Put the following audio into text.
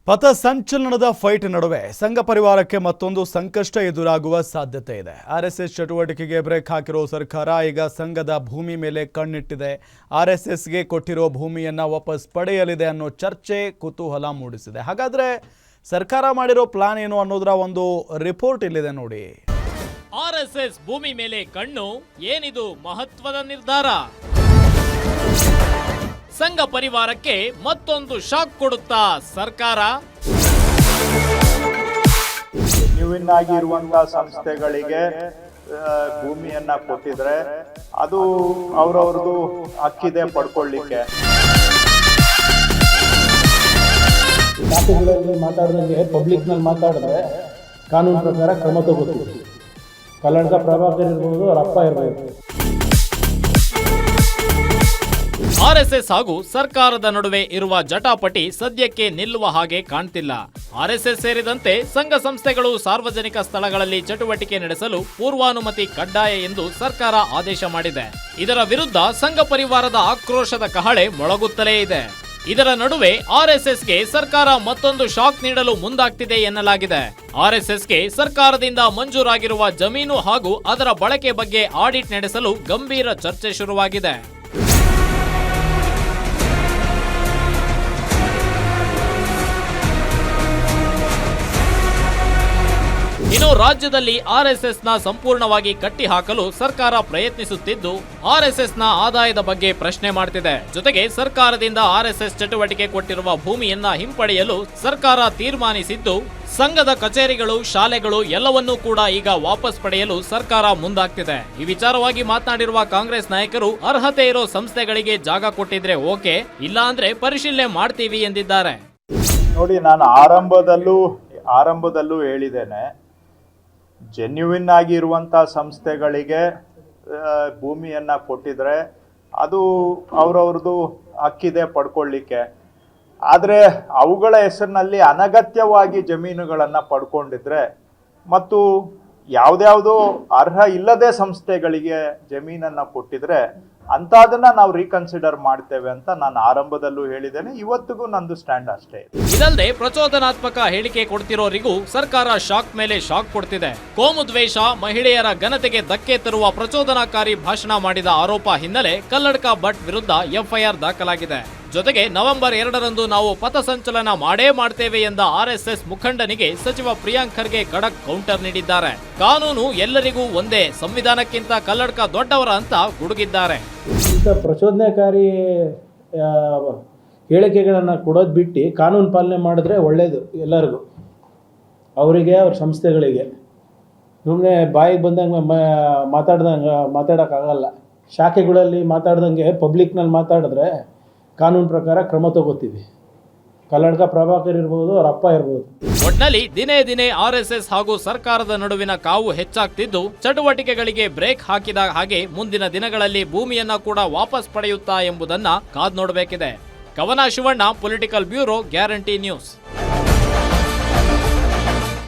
ಪಥಸಂಚಲನದ fight ನಡುವೆ ಸಂಘ ಪರಿವಾರಕ್ಕೆ ಮತ್ತೊಂದು ಸಂಕಷ್ಟ ಎದುರಾಗುವ ಸಾಧ್ಯತೆ ಇದೆ. ಆರ್ಎಸ್ಎಸ್ ಚಟುವಟಿಕೆಗೆ ಬ್ರೇಕ್ ಹಾಕಿರೋ ಸರ್ಕಾರ ಈಗ ಸಂಘದ ಭೂಮಿ ಮೇಲೆ ಕಣ್ಣಿಟ್ಟಿದೆ. ಆರ್ಎಸ್ಎಸ್ಗೆ ಕೊಟ್ಟಿರೋ ಭೂಮಿಯನ್ನ ವಾಪಸ್ ಪಡೆಯಲಿದೆ ಅನ್ನೋ ಚರ್ಚೆ ಕುತೂಹಲ ಮೂಡಿಸಿದೆ. ಹಾಗಾದ್ರೆ ಸರ್ಕಾರ ಮಾಡಿರೋ ಪ್ಲಾನ್ ಏನು ಅನ್ನೋದರ ಒಂದು ರಿಪೋರ್ಟ್ ಇಲ್ಲಿದೆ ನೋಡಿ. ಆರ್ಎಸ್ಎಸ್ ಭೂಮಿ ಮೇಲೆ ಕಣ್ಣು, ಏನಿದು ಮಹತ್ವದ ನಿರ್ಧಾರ? ಸಂಘ ಪರಿವಾರಕ್ಕೆ ಮತ್ತೊಂದು ಶಾಕ್ ಕೊಡುತ್ತಾ ಸರ್ಕಾರ? ಜೆನ್ಯೂನ್ ಆಗಿರುವಂತಹ ಸಂಸ್ಥೆಗಳಿಗೆ ಭೂಮಿಯನ್ನ ಕೊಟ್ಟಿದ್ರೆ ಅದು ಅವ್ರವ್ರದ್ದು ಹಕ್ಕಿದೆ ಪಡ್ಕೊಳ್ಳಿಕ್ಕೆ. ಶಾಖೆಗಳಲ್ಲಿ ಮಾತಾಡಿದಂಗೆ ಪಬ್ಲಿಕ್ನಲ್ಲಿ ಮಾತಾಡಿದ್ರೆ ಕಾನೂನು ಪ್ರಕಾರ ಕ್ರಮ ತಗೋತೀವಿ. ಕಲ್ಲಡ್ಕ ಪ್ರಭಾಕರ್ ಇರ್ಬೋದು, ಅವ್ರ ಅಪ್ಪ ಇರ್ಬೋದು. ಆರ್ಎಸ್ಎಸ್ ಹಾಗೂ ಸರ್ಕಾರದ ನಡುವೆ ಇರುವ ಜಟಾಪಟಿ ಸದ್ಯಕ್ಕೆ ನಿಲ್ಲುವ ಹಾಗೆ ಕಾಣ್ತಿಲ್ಲ. ಆರ್ಎಸ್ಎಸ್ ಸೇರಿದಂತೆ ಸಂಘ ಸಂಸ್ಥೆಗಳು ಸಾರ್ವಜನಿಕ ಸ್ಥಳಗಳಲ್ಲಿ ಚಟುವಟಿಕೆ ನಡೆಸಲು ಪೂರ್ವಾನುಮತಿ ಕಡ್ಡಾಯ ಎಂದು ಸರ್ಕಾರ ಆದೇಶ ಮಾಡಿದೆ. ಇದರ ವಿರುದ್ಧ ಸಂಘ ಪರಿವಾರದ ಆಕ್ರೋಶದ ಕಹಳೆ ಮೊಳಗುತ್ತಲೇ ಇದೆ. ಇದರ ನಡುವೆ ಆರ್ಎಸ್ಎಸ್ಗೆ ಸರ್ಕಾರ ಮತ್ತೊಂದು ಶಾಕ್ ನೀಡಲು ಮುಂದಾಗ್ತಿದೆ ಎನ್ನಲಾಗಿದೆ. ಆರ್ಎಸ್ಎಸ್ಗೆ ಸರ್ಕಾರದಿಂದ ಮಂಜೂರಾಗಿರುವ ಜಮೀನು ಹಾಗೂ ಅದರ ಬಳಕೆ ಬಗ್ಗೆ ಆಡಿಟ್ ನಡೆಸಲು ಗಂಭೀರ ಚರ್ಚೆ ಶುರುವಾಗಿದೆ. ಇನ್ನು ರಾಜ್ಯದಲ್ಲಿ ಆರ್ಎಸ್ಎಸ್ನ ಸಂಪೂರ್ಣವಾಗಿ ಕಟ್ಟಿ ಹಾಕಲು ಸರ್ಕಾರ ಪ್ರಯತ್ನಿಸುತ್ತಿದ್ದು, ಆರ್ಎಸ್ಎಸ್ನ ಆದಾಯದ ಬಗ್ಗೆ ಪ್ರಶ್ನೆ ಮಾಡ್ತಿದೆ. ಜೊತೆಗೆ ಸರ್ಕಾರದಿಂದ ಆರ್ಎಸ್ಎಸ್ ಚಟುವಟಿಕೆ ಕೊಟ್ಟಿರುವ ಭೂಮಿಯನ್ನ ಹಿಂಪಡೆಯಲು ಸರ್ಕಾರ ತೀರ್ಮಾನಿಸಿದ್ದು, ಸಂಘದ ಕಚೇರಿಗಳು, ಶಾಲೆಗಳು ಎಲ್ಲವನ್ನೂ ಕೂಡ ಈಗ ವಾಪಸ್ ಪಡೆಯಲು ಸರ್ಕಾರ ಮುಂದಾಗ್ತಿದೆ. ಈ ವಿಚಾರವಾಗಿ ಮಾತನಾಡಿರುವ ಕಾಂಗ್ರೆಸ್ ನಾಯಕರು, ಅರ್ಹತೆ ಇರೋ ಸಂಸ್ಥೆಗಳಿಗೆ ಜಾಗ ಕೊಟ್ಟಿದ್ರೆ ಓಕೆ, ಇಲ್ಲ ಅಂದ್ರೆ ಪರಿಶೀಲನೆ ಮಾಡ್ತೀವಿ ಎಂದಿದ್ದಾರೆ. ನೋಡಿ, ನಾನು ಆರಂಭದಲ್ಲೂ ಹೇಳಿದ್ದೇನೆ, ಜೆನ್ಯೂನ್ ಆಗಿರುವಂತಹ ಸಂಸ್ಥೆಗಳಿಗೆ ಭೂಮಿಯನ್ನ ಕೊಟ್ಟಿದ್ರೆ ಅದು ಅವ್ರವ್ರದ್ದು ಹಕ್ಕಿದೆ ಪಡ್ಕೊಳ್ಳಿಕ್ಕೆ. ಆದರೆ ಅವುಗಳ ಹೆಸರಿನಲ್ಲಿ ಅನಗತ್ಯವಾಗಿ ಜಮೀನುಗಳನ್ನು ಪಡ್ಕೊಂಡಿದ್ರೆ ಮತ್ತು ಯಾವುದ್ಯಾವುದೋ ಅರ್ಹ ಇಲ್ಲದೆ ಸಂಸ್ಥೆಗಳಿಗೆ ಜಮೀನನ್ನು ಕೊಟ್ಟಿದ್ರೆ ಅಂತದನ್ನ ನಾವು ರೀಕನ್ಸಿಡರ್ ಮಾಡ್ತೇವೆ ಅಂತ ನಾನು ಆರಂಭದಲ್ಲೂ ಹೇಳಿದ್ದೇನೆ. ಇವತ್ತಿಗೂ ನಂದು ಸ್ಟ್ಯಾಂಡ್ ಅಷ್ಟೇ. ಇದಲ್ಲದೆ ಪ್ರಚೋದನಾತ್ಮಕ ಹೇಳಿಕೆ ಕೊಡ್ತಿರೋರಿಗೂ ಸರ್ಕಾರ ಶಾಕ್ ಮೇಲೆ ಶಾಕ್ ಕೊಡ್ತಿದೆ. ಕೋಮು ದ್ವೇಷ, ಮಹಿಳೆಯರ ಘನತೆಗೆ ಧಕ್ಕೆ ತರುವ ಪ್ರಚೋದನಾಕಾರಿ ಭಾಷಣ ಮಾಡಿದ ಆರೋಪ ಹಿನ್ನೆಲೆ ಕಲ್ಲಡ್ಕ ಭಟ್ ವಿರುದ್ಧ ಎಫ್ಐಆರ್ ದಾಖಲಾಗಿದೆ. ಜೊತೆಗೆ ನವೆಂಬರ್ 2ರಂದು ನಾವು ಪಥಸಂಚಲನ ಮಾಡೇ ಮಾಡ್ತೇವೆ ಎಂದ ಆರ್ಎಸ್ಎಸ್ ಮುಖಂಡನಿಗೆ ಸಚಿವ ಪ್ರಿಯಾಂಕ್ ಖರ್ಗೆ ಖಡಕ್ ಕೌಂಟರ್ ನೀಡಿದ್ದಾರೆ. ಕಾನೂನು ಎಲ್ಲರಿಗೂ ಒಂದೇ, ಸಂವಿಧಾನಕ್ಕಿಂತ ಕಲ್ಲಡ್ಕ ದೊಡ್ಡವರ ಅಂತ ಗುಡುಗಿದ್ದಾರೆ. ಇಂಥ ಪ್ರಚೋದನಾಕಾರಿ ಹೇಳಿಕೆಗಳನ್ನು ಕೊಡೋದು ಬಿಟ್ಟು ಕಾನೂನು ಪಾಲನೆ ಮಾಡಿದ್ರೆ ಒಳ್ಳೆಯದು ಎಲ್ಲರಿಗೂ, ಅವರಿಗೆ, ಅವ್ರ ಸಂಸ್ಥೆಗಳಿಗೆ. ಸುಮ್ಮನೆ ಬಾಯಿಗೆ ಬಂದಂಗೆ ಮಾತಾಡೋಕ್ಕಾಗಲ್ಲ. ಶಾಖೆಗಳಲ್ಲಿ ಮಾತಾಡ್ದಂಗೆ ಪಬ್ಲಿಕ್ನಲ್ಲಿ ಮಾತಾಡಿದ್ರೆ ಕಾನೂನು ಪ್ರಕಾರ ಕ್ರಮ ತಗೋತೀವಿ. ಕಲ್ಲಡ್ಕ ಪ್ರಭಾಕರ್ ಇರ್ಬೋದು, ಅವ್ರ ಅಪ್ಪ ಇರ್ಬೋದು. ಒಟ್ನಲ್ಲಿ ದಿನೇ ದಿನೇ ಆರ್ಎಸ್ಎಸ್ ಹಾಗೂ ಸರ್ಕಾರದ ನಡುವಿನ ಕಾವು ಹೆಚ್ಚಾಗ್ತಿದ್ದು, ಚಟುವಟಿಕೆಗಳಿಗೆ ಬ್ರೇಕ್ ಹಾಕಿದ ಹಾಗೆ ಮುಂದಿನ ದಿನಗಳಲ್ಲಿ ಭೂಮಿಯನ್ನ ಕೂಡ ವಾಪಸ್ ಪಡೆಯುತ್ತಾ ಎಂಬುದನ್ನ ಕಾದ್ ನೋಡಬೇಕಿದೆ. ಕವನ Shivanna, political bureau, guarantee news.